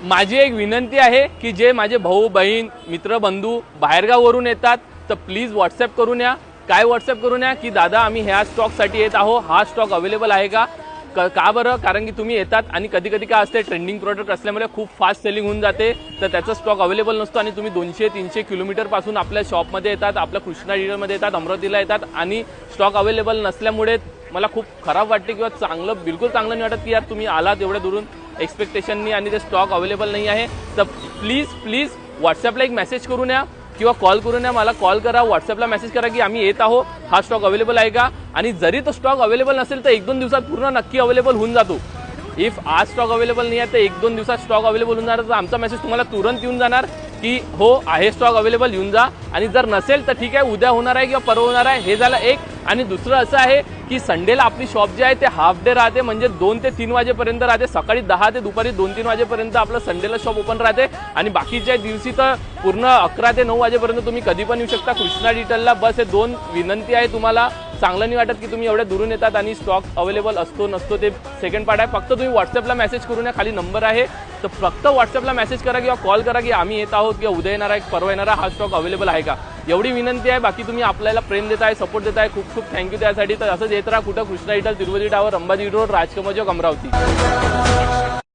माझी एक विनंती आहे की जे माझे भाऊ बहीण मित्र बंधू बाहेरगाववरून येतात तर प्लीज व्हॉट्सअप करून या। काय व्हॉट्सअप करून या की दादा आम्ही ह्या स्टॉकसाठी येत आहो, हा स्टॉक अवेलेबल आहे का? का बरं? कारण की तुम्ही येतात आणि कधी कधी काय असते ट्रेंडिंग प्रोडक्ट असल्यामुळे खूप फास्ट सेलिंग होऊन जाते, तर त्याचा स्टॉक अवेलेबल नसतो आणि तुम्ही 200-300 किलोमीटर पासून आपल्या शॉपमध्ये येतात, आपल्या कृष्णा डीलरमध्ये येतात, अमरावतीला येतात आणि स्टॉक अवेलेबल नसल्यामुळे मला खूप खराब वाटते किंवा चांगलं बिलकुल चांगलं नाही वाटत की यार तुम्ही आलात एवढ्या दुरून एक्सपेक्टेशननी आणि ते स्टॉक अवेलेबल नाही आहे। तर प्लीज व्हॉट्सअपला एक मेसेज करून या किंवा कॉल करून या, मला कॉल करा, व्हॉट्सअपला मेसेज करा की आम्ही येत आहो, हा स्टॉक अवेलेबल आहे का? आणि जरी तो स्टॉक अवेलेबल नसेल तर 1-2 दिवसात पूर्ण नक्की अवेलेबल होऊन जातो। इफ आज स्टॉक अवेलेबल नाही आहे तर 1-2 दिवसात स्टॉक अवेलेबल होऊन जाणार, तर आमचा मेसेज तुम्हाला तुरंत येऊन जाणार की हो आहे स्टॉक अवेलेबल, येऊन जा। आणि जर नसेल तर ठीक आहे, उद्या होणार आहे किंवा परवा होणार आहे, हे झालं एक। आणि दुसरं असं आहे की संडेला आपली शॉप जे आहे ते हाफ डे राहते, म्हणजे 2 ते 3 वाजेपर्यंत राहते, सकाळी 10 ते दुपारी 2-3 वाजेपर्यंत आपलं संडेला शॉप ओपन राहते। आणि बाकीच्या दिवशी तर पूर्ण 11 ते 9 वाजेपर्यंत तुम्ही कधी पण येऊ शकता कृष्णा डिटेलला। बस हे 2 विनंती आहे तुम्हाला। चांगलं नाही वाटत की तुम्ही एवढ्या दुरून येतात आणि स्टॉक अवेलेबल असतो नसतो ते सेकंड पार्ट आहे। फक्त तुम्ही व्हॉट्सअपला मेसेज करून या, खाली नंबर आहे, तर फक्त व्हॉट्सअपला मेसेज करा किंवा कॉल करा की आम्ही येत आहोत किंवा उद्या येणार आहे, परवा येणार आहे, हा स्टॉक अवेलेबल आहे का, एवढी विनंती आहे। बाकी तुम्ही आपल्याला प्रेम देताय, सपोर्ट देताय, खूप खूप थँक्यू त्यासाठी। तर असंच येत राहा कुठं Krishna detail, Tirupati tower, Ambaji road, Rajkamal Chowk, Amravati.